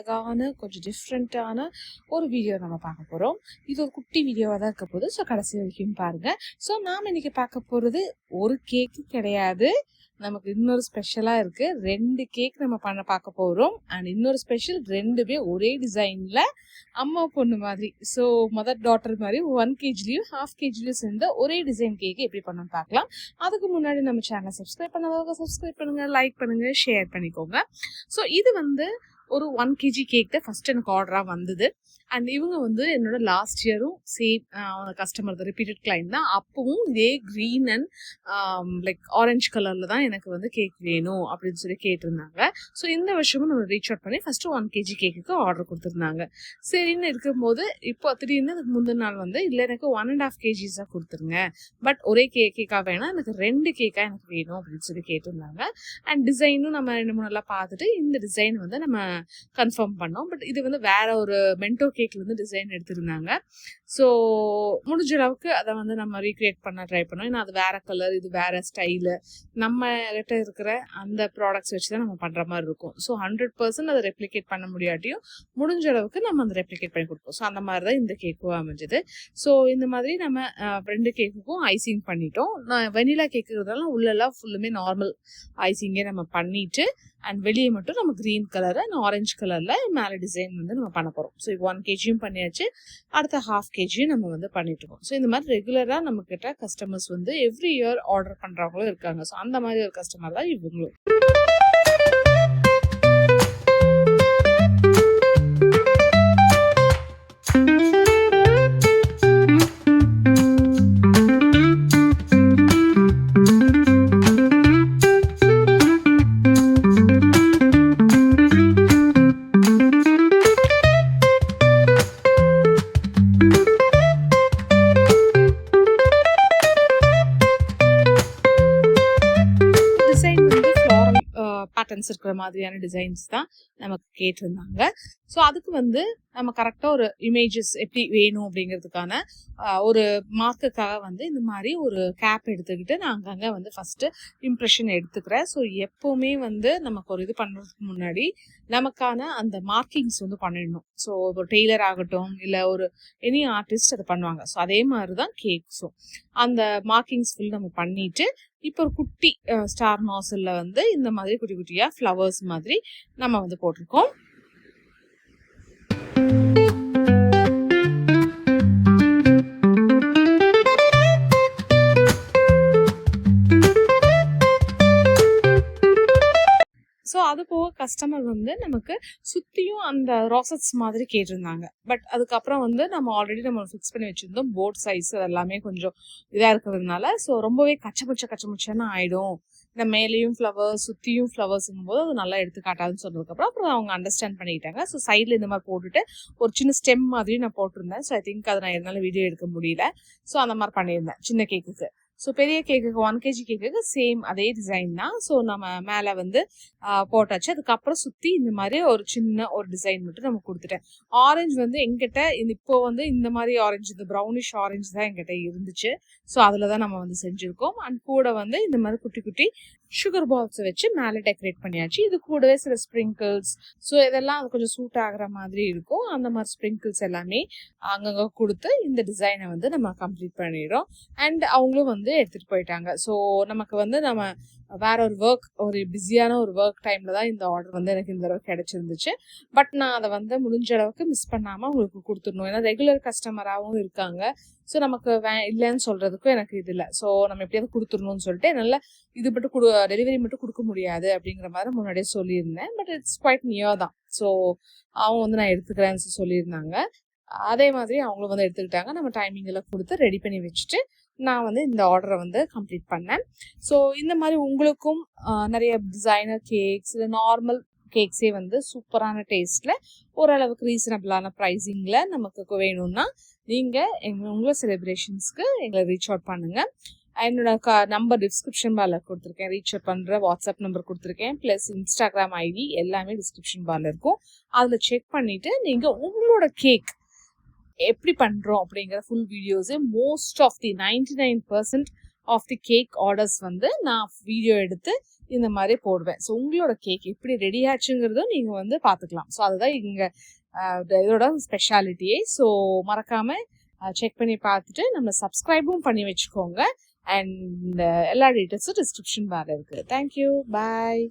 அழகான கொஞ்சம் டிஃப்ரெண்ட்டான ஒரு வீடியோ நம்ம பார்க்க போகிறோம். இது ஒரு குட்டி வீடியோவாக தான் இருக்க போகுது. ஸோ கடைசி வரைக்கும் பாருங்கள். ஸோ நாம் இன்னைக்கு பார்க்க போகிறது ஒரு கேக்கு கிடையாது, நமக்கு இன்னொரு ஸ்பெஷலாக இருக்குது. 2 கேக் நம்ம பார்க்க போகிறோம். அண்ட் இன்னொரு ஸ்பெஷல், 2மே ஒரே டிசைனில் அம்மா பொண்ணு மாதிரி. ஸோ மதர் டாட்டர் மாதிரி 1 kgலையும் 1/2 kgலையும் சேர்ந்த ஒரே டிசைன் கேக்கு எப்படி பண்ணணும்னு பார்க்கலாம். அதுக்கு முன்னாடி நம்ம சேனலை சப்ஸ்கிரைப் பண்ணாதவங்க சப்ஸ்கிரைப் பண்ணுங்கள், லைக் பண்ணுங்கள், ஷேர் பண்ணிக்கோங்க. ஸோ இது வந்து ஒரு 1 kg கேக் தான் ஃபர்ஸ்ட் எனக்கு ஆர்டராக வந்தது. அண்ட் இவங்க வந்து என்னோட லாஸ்ட் இயரும் சேம் கஸ்டமர் தான், ரிப்பீட்டட் கிளைண்ட் தான். அப்பவும் இதே க்ரீன் அண்ட் லைக் ஆரஞ்சு கலரில் தான் எனக்கு வந்து கேக் வேணும் அப்படின்னு சொல்லி கேட்டிருந்தாங்க. ஸோ இந்த வருஷமும் நம்ம ரீச் அவுட் பண்ணி ஃபஸ்ட்டு 1 kg கேக்குக்கு ஆர்டர் கொடுத்துருந்தாங்க. சரின்னு இருக்கும்போது இப்போ திடீர்னு அதுக்கு முந்தின நாள் வந்து இல்லை எனக்கு 1.5 kgs கொடுத்துருங்க, பட் ஒரே கேக்காக வேணாம், எனக்கு 2 கேக்காக எனக்கு வேணும் அப்படின்னு சொல்லி கேட்டிருந்தாங்க. அண்ட் டிசைனும் நம்ம 2-3 நாளாக பார்த்துட்டு இந்த டிசைன் வந்து நம்ம கன்ஃபார்ம் பண்ணோம். பட் இது வந்து வேற ஒரு மென்டோ கேக்ல இருந்து டிசைன் எடுத்திருந்தாங்க. ஸோ முடிஞ்ச அளவுக்கு அதை வந்து நம்ம ரீக்ரியேட் பண்ண ட்ரை பண்ணோம். ஏன்னா அது வேற கலர், இது வேற ஸ்டைலு, நம்ம கிட்ட இருக்கிற அந்த ப்ராடக்ட்ஸ் வச்சு தான் நம்ம பண்ற மாதிரி இருக்கும். ஸோ 100% அதை ரெப்ளிகேட் பண்ண முடியாட்டியும் முடிஞ்ச அளவுக்கு நம்ம அதை ரெப்ளிகேட் பண்ணி கொடுப்போம். ஸோ அந்த மாதிரி தான் இந்த கேக்கும் அமைஞ்சது. ஸோ இந்த மாதிரி நம்ம 2 கேக்குக்கும் ஐசிங் பண்ணிட்டோம். நான் வெனிலா கேக்குறதால உள்ளெல்லாம் ஃபுல்லுமே நார்மல் ஐசிங்கே நம்ம பண்ணிட்டு, அண்ட் வெளியே மட்டும் நம்ம கிரீன் கலர் அண்ட் ஆரஞ்சு கலர்ல மேலே டிசைன் வந்து நம்ம பண்ண போறோம். ஸோ 1 kgயும் பண்ணியாச்சு, அடுத்த 1/2 kgயும் நம்ம வந்து பண்ணிட்டு இருக்கோம். ஸோ இந்த மாதிரி ரெகுலரா நம்ம கிட்ட கஸ்டமர்ஸ் வந்து எவ்ரி இயர் ஆர்டர் பண்றவங்களும் இருக்காங்க. ஸோ அந்த மாதிரி ஒரு கஸ்டமர் தான் இவங்களும். பேட்டர்ன்ஸ் இருக்கிற மாதிரியான டிசைன்ஸ் தான் நமக்கு கேட்டிருந்தாங்க. ஸோ அதுக்கு வந்து நம்ம கரெக்டாக ஒரு இமேஜஸ் எப்படி வேணும் அப்படிங்கிறதுக்கான ஒரு மார்க்குக்காக வந்து இந்த மாதிரி ஒரு கேப் எடுத்துக்கிட்டு நான் அங்கங்கே வந்து ஃபஸ்ட்டு இம்ப்ரெஷன் எடுத்துக்கிறேன். ஸோ எப்போவுமே வந்து நமக்கு ஒரு இது பண்ணுறதுக்கு முன்னாடி நமக்கான அந்த மார்க்கிங்ஸ் வந்து பண்ணிடணும். ஸோ ஒரு டெய்லர் ஆகட்டும் இல்லை ஒரு எனி ஆர்டிஸ்ட் அதை பண்ணுவாங்க. ஸோ அதே மாதிரி தான் கேக்ஸும் அந்த மார்க்கிங்ஸ் ஃபுல் நம்ம பண்ணிட்டு இப்போ ஒரு குட்டி ஸ்டார் நாசல்ல வந்து இந்த மாதிரி குட்டி குட்டியா ஃப்ளவர்ஸ் மாதிரி நம்ம வந்து போட்டிருக்கோம். ஸோ அது போக கஸ்டமர் வந்து நமக்கு சுற்றியும் அந்த ராசட்ஸ் மாதிரி கேட்டிருந்தாங்க. பட் அதுக்கப்புறம் வந்து நம்ம ஆல்ரெடி நம்ம ஃபிக்ஸ் பண்ணி வச்சுருந்தோம் போட் சைஸ் அதெல்லாமே கொஞ்சம் இதாக இருக்கிறதுனால ஸோ ரொம்பவே கச்சமுச்சான ஆகிடும். இந்த மேலேயும் ஃப்ளவர்ஸ் சுற்றியும் ஃப்ளவர்ஸுங்கும் போது அது நல்லா எடுத்துக்காட்டாதுன்னு சொன்னதுக்கப்புறம் அப்புறம் அவங்க அண்டர்ஸ்டாண்ட் பண்ணிக்கிட்டாங்க. ஸோ சைடில் இந்த மாதிரி போட்டுட்டு ஒரு சின்ன ஸ்டெம் மாதிரி நான் போட்டிருந்தேன். ஸோ ஐ திங்க் அதை நான் என்னால் வீடியோ எடுக்க முடியல. ஸோ அந்த மாதிரி பண்ணியிருந்தேன் சின்ன கேக்குக்கு. ஸோ பெரிய கேக்குக்கு 1 kg கேக்குக்கு சேம் அதே டிசைன் தான். ஸோ நம்ம மேலே வந்து போட்டாச்சு. அதுக்கப்புறம் சுற்றி இந்த மாதிரி ஒரு சின்ன ஒரு டிசைன் மட்டும் நம்ம கொடுத்துட்டேன். ஆரஞ்சு வந்து எங்கிட்ட இப்போ வந்து இந்த மாதிரி ஆரஞ்சு, இந்த ப்ரௌனிஷ் ஆரஞ்சு தான் எங்கிட்ட இருந்துச்சு. ஸோ அதில் தான் நம்ம வந்து செஞ்சுருக்கோம். அண்ட் கூட வந்து இந்த மாதிரி குட்டி குட்டி சுகர் பால்ஸை வச்சு மேலே டெக்கரேட் பண்ணியாச்சு. இது கூடவே சில ஸ்ப்ரிங்கிள்ஸ், ஸோ இதெல்லாம் அது கொஞ்சம் சூட் ஆகிற மாதிரி இருக்கும். அந்த மாதிரி ஸ்ப்ரிங்கிள்ஸ் எல்லாமே அங்கங்கே கொடுத்து இந்த டிசைனை வந்து நம்ம கம்ப்ளீட் பண்ணிடுறோம். அண்ட் அவங்களும் வந்து எடுத்துகிட்டு போயிட்டாங்க. ஸோ நமக்கு வந்து நம்ம வேற ஒரு ஒரு பிஸியான ஒரு ஒர்க் டைமில் தான் இந்த ஆர்டர் வந்து எனக்கு இந்த தடவை கிடைச்சிருந்துச்சு. பட் நான் அதை வந்து முடிஞ்ச அளவுக்கு மிஸ் பண்ணாமல் உங்களுக்கு கொடுத்துடணும். ஏன்னா ரெகுலர் கஸ்டமராகவும் இருக்காங்க. ஸோ நமக்கு இல்லைன்னு சொல்கிறதுக்கும் எனக்கு இது இல்லை. ஸோ நம்ம எப்படியாவது கொடுத்துடணும்னு சொல்லிட்டு என்னால் இது மட்டும் டெலிவரி மட்டும் கொடுக்க முடியாது அப்படிங்கிற மாதிரி முன்னாடியே சொல்லியிருந்தேன். பட் இட்ஸ் குவைட் நியர் தான். ஸோ அவங்க வந்து நான் எடுத்துக்கிறேன்னு சொல்லியிருந்தாங்க. அதே மாதிரி அவங்களும் வந்து எடுத்துக்கிட்டாங்க. நம்ம டைமிங் எல்லாம் கொடுத்து ரெடி பண்ணி வச்சுட்டு நான் வந்து இந்த ஆர்டரை வந்து கம்ப்ளீட் பண்ணேன். ஸோ இந்த மாதிரி உங்களுக்கும் நிறைய டிசைனர் கேக்ஸ் இல்லை நார்மல் கேக்ஸே வந்து சூப்பரான டேஸ்ட்டில் ஓரளவுக்கு ரீசனபிளான ப்ரைஸிங்கில் நமக்கு வேணும்னா நீங்கள் உங்களை செலிப்ரேஷன்ஸ்க்கு எங்களை ரீச் அவுட் பண்ணுங்கள். என்னோட நம்பர் டிஸ்கிரிப்ஷன் பாரில் கொடுத்துருக்கேன். ரீச் அவுட் பண்ணுற வாட்ஸ்அப் நம்பர் கொடுத்துருக்கேன். ப்ளஸ் இன்ஸ்டாகிராம் ஐடி எல்லாமே டிஸ்கிரிப்ஷன் பாரில் இருக்கும். அதில் செக் பண்ணிவிட்டு நீங்கள் உங்களோட கேக் எப்படி பண்ணுறோம் அப்படிங்கிற full videos most of the 99% of the cake orders வந்து நான் வீடியோ எடுத்து இந்த மாதிரி போடுவேன். ஸோ உங்களோட கேக் எப்படி ரெடி ஆச்சுங்கிறதும் நீங்கள் வந்து பார்த்துக்கலாம். ஸோ அதுதான் இங்கே இதோட ஸ்பெஷாலிட்டியே. ஸோ மறக்காமல் செக் பண்ணி பார்த்துட்டு நம்ம சப்ஸ்கிரைபும் பண்ணி வச்சுக்கோங்க. அண்ட் எல்லா டீட்டெயில்ஸும் டிஸ்கிரிப்ஷன் பார் இருக்குது. தேங்க்யூ, பாய்.